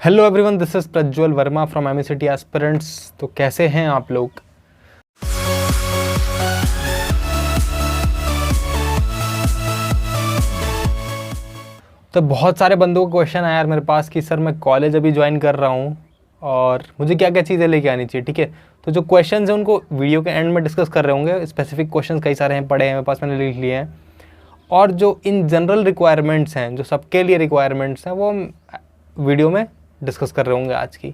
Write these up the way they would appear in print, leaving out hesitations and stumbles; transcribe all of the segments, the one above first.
Hello everyone, this is Prajwal Verma from MSCT aspirants. तो कैसे हैं आप लोग? तो बहुत सारे बंदों का क्वेश्चन आया यार मेरे पास कि सर मैं कॉलेज अभी ज्वाइन कर रहा हूँ और मुझे क्या क्या चीज़ें लेके आनी चाहिए। ठीक है, तो जो क्वेश्चन हैं उनको वीडियो के एंड में डिस्कस कर रहे होंगे। स्पेसिफिक क्वेश्चन कई सारे हैं, पड़े हैं मेरे पास, मैंने लिख लिए हैं। और जो इन जनरल रिक्वायरमेंट्स हैं, जो सबके लिए रिक्वायरमेंट्स हैं, वो हम वीडियो में डिस्कस कर रहे होंगे आज की।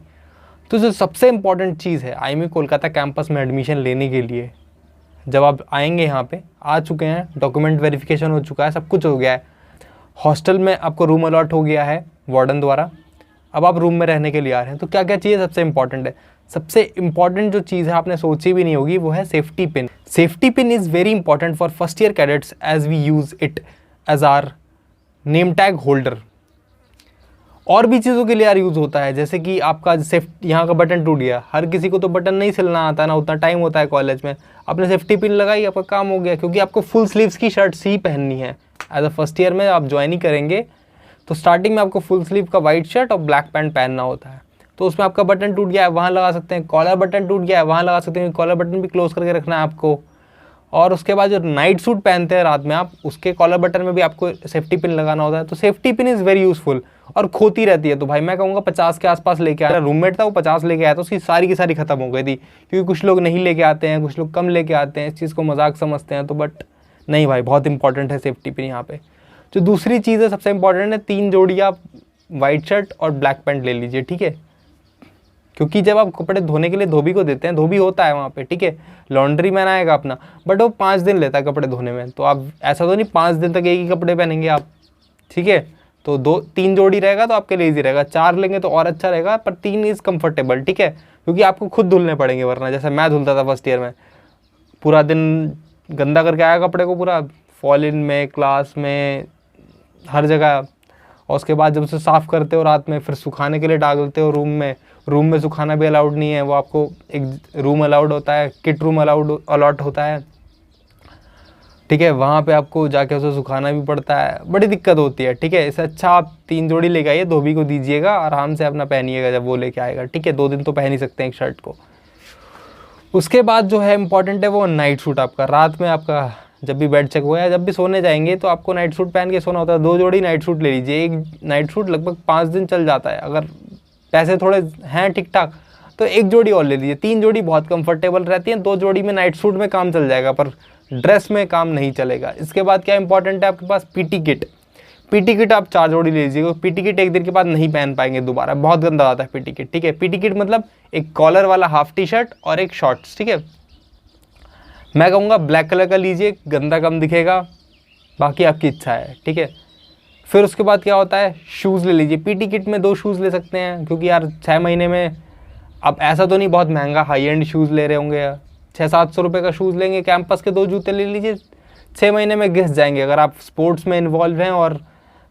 तो जो सबसे इम्पॉर्टेंट चीज़ है आईएमयू कोलकाता कैंपस में एडमिशन लेने के लिए, जब आप आएंगे यहाँ पे, आ चुके हैं, डॉक्यूमेंट वेरिफिकेशन हो चुका है, सब कुछ हो गया है, हॉस्टल में आपको रूम अलॉट हो गया है वार्डन द्वारा, अब आप रूम में रहने के लिए आ रहे हैं, तो क्या क्या चीज़ सबसे इंपॉर्टेंट है? सबसे इंपॉर्टेंट जो चीज़ है आपने सोची भी नहीं होगी, वो है safety pin. Safety pin is very important for first year cadets as we use it as our name tag holder. और भी चीज़ों के लिए यार यूज़ होता है, जैसे कि आपका यहाँ का बटन टूट गया, हर किसी को तो बटन नहीं सिलना आता ना, उतना टाइम होता है कॉलेज में, आपने सेफ्टी पिन लगाई, आपका काम हो गया। क्योंकि आपको फुल स्लीव्स की शर्ट्स ही पहननी है एज अ फर्स्ट ईयर में, आप ज्वाइन ही करेंगे तो स्टार्टिंग में आपको फुल स्लीव का वाइट शर्ट और ब्लैक पैंट पहनना होता है। तो उसमें आपका बटन टूट गया है, वहाँ लगा सकते हैं, कॉलर बटन टूट गया है, वहाँ लगा सकते हैं, कॉलर बटन भी क्लोज करके रखना है आपको। और उसके बाद जो नाइट सूट पहनते हैं रात में आप, उसके कॉलर बटन में भी आपको सेफ्टी पिन लगाना होता है। तो safety pin is very useful और खोती रहती है, तो भाई मैं कहूँगा 50 के आसपास लेके आया। रूममेट था वो 50 लेके आया, तो उसकी सारी की सारी खत्म हो गई थी। क्योंकि कुछ लोग नहीं लेके आते हैं, कुछ लोग कम लेके आते हैं, इस चीज़ को मजाक समझते हैं, तो बट नहीं भाई, बहुत इंपॉर्टेंट है सेफ्टी पिन यहाँ पे। जो दूसरी चीज़ है सबसे इंपॉर्टेंट है, 3 जोड़ी आप वाइट शर्ट और ब्लैक पैंट ले लीजिए। ठीक है, क्योंकि जब आप कपड़े धोने के लिए धोबी को देते हैं, धोबी होता है वहाँ पे, ठीक है, लॉन्ड्री मैन आएगा अपना, बट वो 5 दिन लेता है कपड़े धोने में। तो आप ऐसा तो नहीं 5 दिन तक एक ही कपड़े पहनेंगे आप, ठीक है। तो 2-3 जोड़ी रहेगा तो आपके लिए ईजी रहेगा, 4 लेंगे तो और अच्छा रहेगा, पर 3 इज़ कम्फर्टेबल, ठीक है। क्योंकि आपको खुद धुलने पड़ेंगे, वरना जैसे मैं धुलता था फर्स्ट ईयर में, पूरा दिन गंदा करके आया कपड़े को, पूरा फॉल इन में, क्लास में, हर जगह। और उसके बाद जब उसे साफ़ करते हो रात में, फिर सुखाने के लिए डाल देते हो रूम में। रूम में सुखाना भी अलाउड नहीं है, वो आपको एक रूम अलाउड होता है, किट रूम अलॉट होता है, ठीक है, वहाँ पे आपको जाके उसे सुखाना भी पड़ता है, बड़ी दिक्कत होती है, ठीक है। इससे अच्छा आप 3 जोड़ी लेके आइए, धोबी को दीजिएगा, आराम से अपना पहनिएगा जब वो लेके आएगा, ठीक है। 2 दिन तो पहन ही सकते हैं एक शर्ट को। उसके बाद जो है इंपॉर्टेंट है वो नाइट सूट आपका। रात में आपका जब भी बेड चेक हुआ है, जब भी सोने जाएंगे तो आपको नाइट सूट पहन के सोना होता है। 2 जोड़ी नाइट सूट ले लीजिए। एक नाइट सूट लगभग 5 दिन चल जाता है, अगर पैसे थोड़े हैं ठीक ठाक तो 1 जोड़ी और ले लीजिए। 3 जोड़ी बहुत कंफर्टेबल रहती हैं, 2 जोड़ी में नाइट सूट में काम चल जाएगा, पर ड्रेस में काम नहीं चलेगा। इसके बाद क्या इंपॉर्टेंट है आपके पास, पीटी किट। पीटी किट आप 4 जोड़ी ले लीजिएगा। पीटी किट एक दिन के बाद नहीं पहन पाएंगे दोबारा, बहुत गंदा आता है पीटी किट, ठीक है। पीटी किट मतलब एक कॉलर वाला हाफ टी शर्ट और एक शॉर्ट्स, ठीक है। मैं कहूँगा ब्लैक कलर का लीजिए, गंदा कम दिखेगा, बाकी आपकी इच्छा है, ठीक है। फिर उसके बाद क्या होता है, शूज़ ले लीजिए। पीटी किट में 2 शूज़ ले सकते हैं, क्योंकि यार 6 महीने में आप ऐसा तो नहीं बहुत महंगा हाई एंड शूज़ ले रहे होंगे, 600-700 रुपये का शूज़ लेंगे, कैंपस के 2 जूते ले लीजिए, 6 महीने में घिस जाएंगे। अगर आप स्पोर्ट्स में इन्वॉल्व हैं और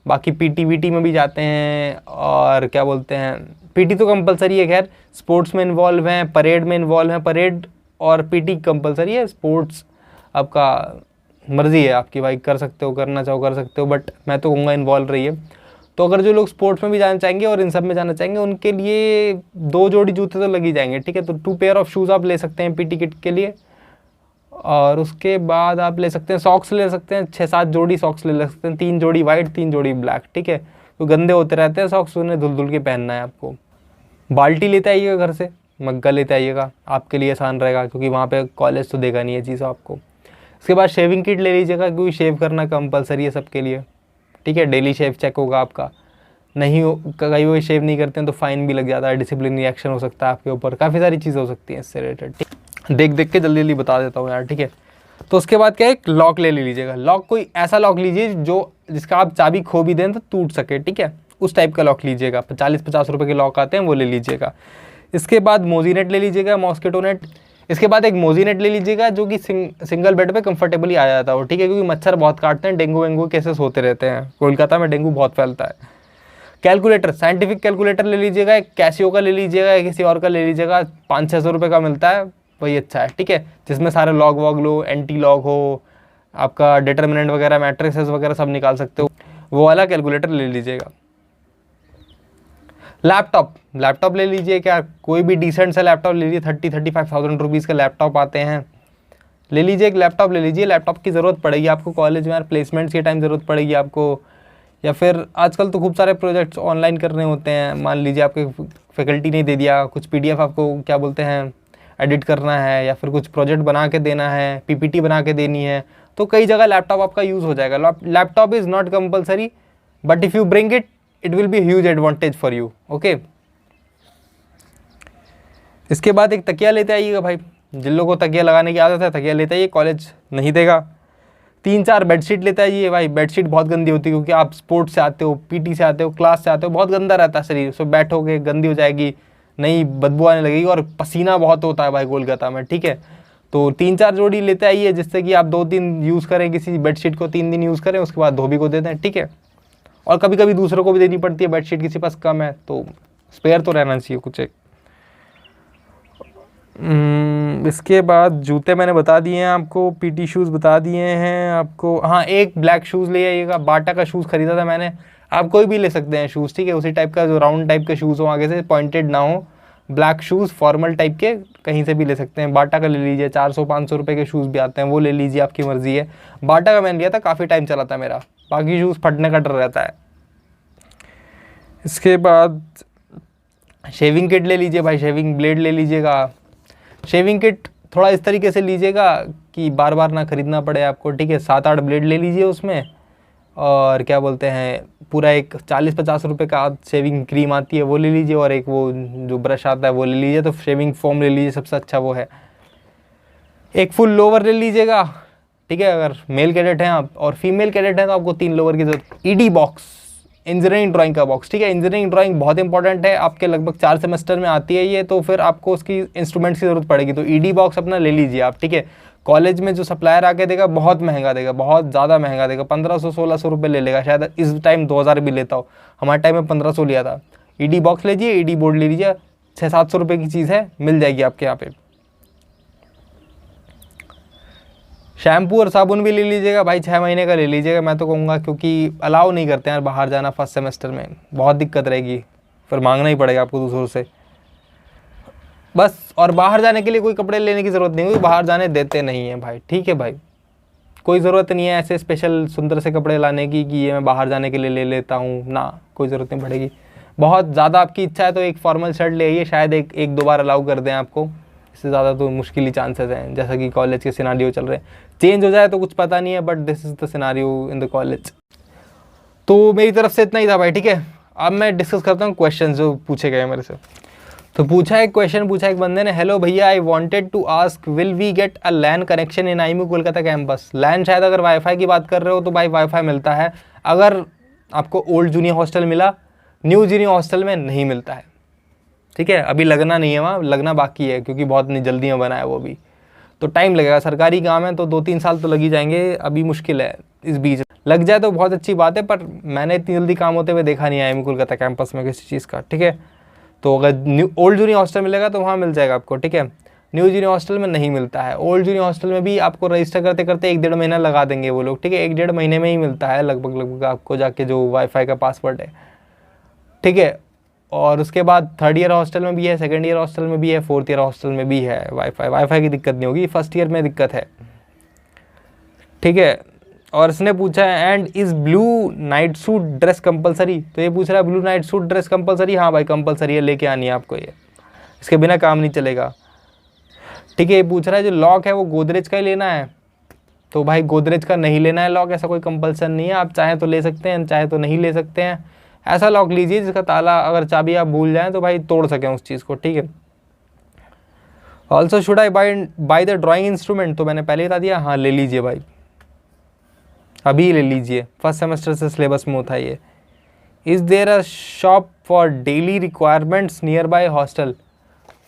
बाकी पीटी वीटी में भी जाते हैं, और क्या बोलते हैं, पीटी तो कंपलसरी है, खैर स्पोर्ट्स में इन्वॉल्व हैं, परेड में इन्वॉल्व हैं, परेड और पीटी कंपलसरी है, स्पोर्ट्स आपका मर्ज़ी है आपकी भाई, कर सकते हो, करना चाहो कर सकते हो, बट मैं तो कहूँगा इन्वॉल्व रहिए। तो अगर जो लोग स्पोर्ट्स में भी जाना चाहेंगे और इन सब में जाना चाहेंगे, उनके लिए 2 जोड़ी जूते तो लग ही जाएंगे, ठीक है। तो 2 पेयर ऑफ शूज़ आप ले सकते हैं पीटी किट के लिए। और उसके बाद आप ले सकते हैं सॉक्स, ले सकते हैं 6-7 जोड़ी सॉक्स ले सकते हैं, 3 जोड़ी वाइट, 3 जोड़ी ब्लैक, ठीक है। तो गंदे होते रहते हैं सॉक्स, उन्हें धुल धुल के पहनना है आपको। बाल्टी लेते आइएगा घर से, मग्गा लेते आइएगा, आपके लिए आसान रहेगा, क्योंकि वहाँ पे कॉलेज तो देगा नहीं ये चीज़ आपको। उसके बाद शेविंग किट ले लीजिएगा, क्योंकि शेव करना कंपलसरी है सबके लिए, ठीक है। डेली शेव चेक होगा आपका, नहीं हो कई वो शेव नहीं करते हैं तो फाइन भी लग जाता है, डिसिप्लिनरी एक्शन हो सकता है आपके ऊपर, काफ़ी सारी चीज़ें हो सकती हैं इससे रिलेटेड, ठीक। देख देख के जल्दी जल्दी बता देता हूँ यार, ठीक है। तो उसके बाद क्या है, एक लॉक ले लीजिएगा। लॉक कोई ऐसा लॉक लीजिए जिसका आप चाबी खो भी दें तो टूट सके, ठीक है, उस टाइप का लॉक लीजिएगा। 40-50 रुपये के लॉक आते हैं, वो ले लीजिएगा। इसके बाद मोजी नेट ले लीजिएगा, मॉस्किटो नेट। इसके बाद एक मोजी नेट ले लीजिएगा जो कि सिंगल बेड पे कंफर्टेबली आ जाता हो, ठीक है, क्योंकि मच्छर बहुत काटते हैं, डेंगू वेंगू केसेस होते रहते हैं, कोलकाता में डेंगू बहुत फैलता है। कैलकुलेटर, साइंटिफिक कैलकुलेटर ले लीजिएगा, एक कैसियो का ले लीजिएगा या किसी और का ले लीजिएगा, 500-600 रुपये का मिलता है, वही अच्छा है, ठीक है, जिसमें सारे लॉग वॉग लो, एंटी लॉग हो, आपका डिटर्मिनेंट वगैरह, मैट्रिसेस वगैरह सब निकाल सकते हो, वो वाला कैलकुलेटर ले लीजिएगा। लैपटॉप ले लीजिए, क्या कोई भी डिसेंट सा लैपटॉप ले लीजिए, 30-35,000 रुपीज़ का लैपटॉप आते हैं, ले लीजिए, एक लैपटॉप ले लीजिए। लैपटॉप की ज़रूरत पड़ेगी आपको कॉलेज में यार, प्लेसमेंट्स के टाइम ज़रूरत पड़ेगी आपको, या फिर आजकल तो खूब सारे प्रोजेक्ट्स ऑनलाइन करने होते हैं। मान लीजिए आपके फैकल्टी ने दे दिया कुछ PDF आपको क्या बोलते हैं एडिट करना है, या फिर कुछ प्रोजेक्ट बना के देना है, PPT बना के देनी है, तो कई जगह लैपटॉप आपका यूज़ हो जाएगा। Laptop is not compulsory, but if you bring it, it will be huge advantage for you. Okay, इसके बाद एक तकिया लेते आइएगा भाई, जिन लोगों को तकिया लगाने की आदत है तकिया लेते आइए, कॉलेज नहीं देगा। 3-4 बेडशीट लेते आइए भाई, बेडशीट बहुत गंदी होती है, क्योंकि आप स्पोर्ट्स से आते हो, PT से आते हो, क्लास से आते हो, बहुत गंदा रहता है शरीर, सो बैठोगे गंदी हो जाएगी, नई बदबू आने लगेगी, और पसीना बहुत होता है भाई कोलकाता में, ठीक है। तो 3-4 जोड़ी लेते आइए, जिससे कि आप 2-3 यूज़ करें, किसी बेडशीट को 3 दिन यूज़ करें, उसके बाद धोबी को दे दें, ठीक है। और कभी कभी दूसरों को भी देनी पड़ती है, बेडशीट किसी पास कम है तो स्पेयर तो रहना चाहिए कुछ एक। इसके बाद जूते मैंने बता दिए हैं आपको, PT शूज़ बता दिए हैं आपको। हाँ, एक ब्लैक शूज़ ले आइएगा, बाटा का शूज़ खरीदा था मैंने, आप कोई भी ले सकते हैं शूज़, ठीक है, उसी टाइप का जो राउंड टाइप के शूज़ हो, आगे से पॉइंटेड ना हो, ब्लैक शूज़ फॉर्मल टाइप के कहीं से भी ले सकते हैं। बाटा का ले लीजिए, 400-500 रुपये के शूज़ भी आते हैं, वो ले लीजिए, आपकी मर्ज़ी है। बाटा का मैंने लिया था, काफ़ी टाइम चला था मेरा, बाकी शूज़ फटने का डर रहता है। इसके बाद शेविंग किट ले लीजिए भाई, शेविंग ब्लेड ले लीजिएगा। शेविंग किट थोड़ा इस तरीके से लीजिएगा कि बार बार ना खरीदना पड़े आपको, ठीक है। 7-8 ब्लेड ले लीजिए उसमें, और क्या बोलते हैं पूरा एक 40-50 रुपये का शेविंग क्रीम आती है वो ले लीजिए, और एक वो जो ब्रश आता है वो ले लीजिए। तो शेविंग फोम ले लीजिए, सबसे अच्छा वो है। एक फुल लोवर ले लीजिएगा, ठीक है, अगर मेल कैडेट हैं आप, और फीमेल कैडेट हैं तो आपको 3 लोवर की जरूरत। ED बॉक्स, इंजीनियरिंग ड्राइंग का बॉक्स, ठीक है। इंजीनियरिंग ड्राइंग बहुत इंपॉर्टेंट है, आपके लगभग 4 सेमेस्टर में आती है ये, तो फिर आपको उसकी इंस्ट्रूमेंट्स की ज़रूरत पड़ेगी, तो ED बॉक्स अपना ले लीजिए आप, ठीक है। कॉलेज में जो सप्लायर आके देगा बहुत महंगा देगा, बहुत ज़्यादा महंगा देगा, 1500-1600 रुपये ले लेगा, शायद इस टाइम 2000 भी लेता हो, हमारे टाइम में 1500 लिया था। ED बॉक्स लीजिए, ED बोर्ड ले लीजिए, 600-700 रुपये की चीज़ है, मिल जाएगी आपके यहाँ पे। शैम्पू और साबुन भी ले लीजिएगा भाई, 6 महीने का ले लीजिएगा मैं तो कहूँगा, क्योंकि अलाउ नहीं करते हैं यार बाहर जाना फर्स्ट सेमेस्टर में, बहुत दिक्कत रहेगी, फिर मांगना ही पड़ेगा आपको दूसरों से बस। और बाहर जाने के लिए कोई कपड़े लेने की ज़रूरत नहीं होगी, बाहर जाने देते नहीं हैं भाई, ठीक है भाई, कोई ज़रूरत नहीं है ऐसे स्पेशल सुंदर से कपड़े लाने की कि ये मैं बाहर जाने के लिए ले लेता हूँ ना, कोई ज़रूरत नहीं पड़ेगी। बहुत ज़्यादा आपकी इच्छा है तो एक फॉर्मल शर्ट ले आइए, शायद एक 2 बार अलाउ कर दें आपको, इससे ज़्यादा तो मुश्किल ही चांसेस हैं, जैसा कि कॉलेज के सिनारियो चल रहे हैं। चेंज हो जाए तो कुछ पता नहीं है, but this is the scenario in the college. तो मेरी तरफ से इतना ही था भाई, ठीक है। अब मैं डिस्कस करता हूँ क्वेश्चन जो पूछे गए मेरे से। तो एक क्वेश्चन पूछा एक बंदे ने, हेलो भैया, I wanted to ask will we get a LAN connection in IMU Kolkata campus. LAN शायद अगर वाईफाई की बात कर रहे हो तो भाई वाईफाई मिलता है, अगर आपको ओल्ड जूनियर हॉस्टल मिला, न्यू जूनियर हॉस्टल में नहीं मिलता है, ठीक है। अभी लगना नहीं है, वहाँ लगना बाकी है, क्योंकि बहुत जल्दी में बना है वो भी, तो टाइम लगेगा, सरकारी काम है तो 2-3 साल तो लग ही जाएंगे, अभी मुश्किल है। इस बीच लग जाए तो बहुत अच्छी बात है, पर मैंने इतनी जल्दी काम होते हुए देखा नहीं है IMU कोलकाता कैंपस में किसी चीज़ का, ठीक है। तो अगर ओल्ड जूनियर हॉस्टल मिलेगा तो वहाँ मिल जाएगा आपको, ठीक है। न्यू जूनियर हॉस्टल में नहीं मिलता है। ओल्ड जूनियर हॉस्टल में भी आपको रजिस्टर करते करते 1-1.5 महीना लगा देंगे वो लोग, ठीक है। 1-1.5 महीने में ही मिलता है लगभग आपको जाके जो वाईफाई का पासवर्ड है, ठीक है। और उसके बाद 3rd ईयर हॉस्टल में भी है, 2nd ईयर हॉस्टल में भी है, 4th ईयर हॉस्टल में भी है वाईफाई की दिक्कत नहीं होगी, 1st ईयर में दिक्कत है, ठीक है। और इसने पूछा है, and is blue night suit dress compulsory. तो ये पूछ रहा है blue night suit dress compulsory. हाँ भाई कंपलसरी है, लेके आनी है आपको, ये इसके बिना काम नहीं चलेगा, ठीक है। ये पूछ रहा है जो लॉक है वो गोदरेज का ही लेना है। तो भाई गोदरेज का नहीं लेना है लॉक, ऐसा कोई कंपल्सन नहीं है, आप चाहें तो ले सकते हैं, चाहे तो नहीं ले सकते हैं। ऐसा लॉक लीजिए जिसका ताला अगर चाबी आप भूल जाएं तो भाई तोड़ सकें उस चीज़ को, ठीक है। Also should I by the drawing instrument. तो मैंने पहले ही बता दिया, हाँ ले लीजिए भाई, अभी ले लीजिए, फर्स्ट सेमेस्टर से सिलेबस में होता है ये। Is there a shop for daily requirements nearby hostel.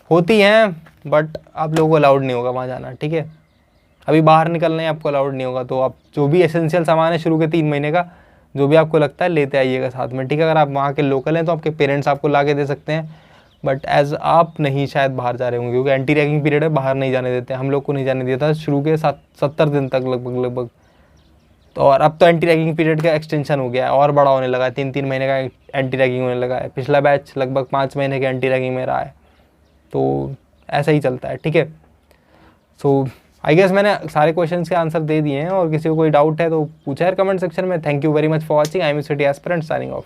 होती हैं बट आप लोगों को अलाउड नहीं होगा वहाँ जाना, ठीक है। अभी बाहर निकलना है आपको अलाउड नहीं होगा, तो आप जो भी एसेंशियल सामान है शुरू के 3 महीने का, जो भी आपको लगता है लेते आइएगा साथ में, ठीक है। अगर आप वहाँ के लोकल हैं तो आपके पेरेंट्स आपको ला के दे सकते हैं, बट एज आप नहीं शायद बाहर जा रहे होंगे, क्योंकि एंटी रैगिंग पीरियड है, बाहर नहीं जाने देते, हम लोग को नहीं जाने दिया था शुरू के 70 दिन तक लगभग। तो और अब तो एंटी रैगिंग पीरियड का एक्सटेंशन हो गया है और बड़ा होने लगा है, 3-3 महीने का एंटी रैगिंग होने लगा है। पिछला बैच लगभग 5 महीने के एंटी रैगिंग में रहा है, तो ऐसा ही चलता है, ठीक है। सो आई गेस मैंने सारे क्वेश्चंस के आंसर दे दिए हैं, और किसी को कोई डाउट है तो पूछा है कमेंट सेक्शन में। Thank you very much for watching. I am city aspirant signing off.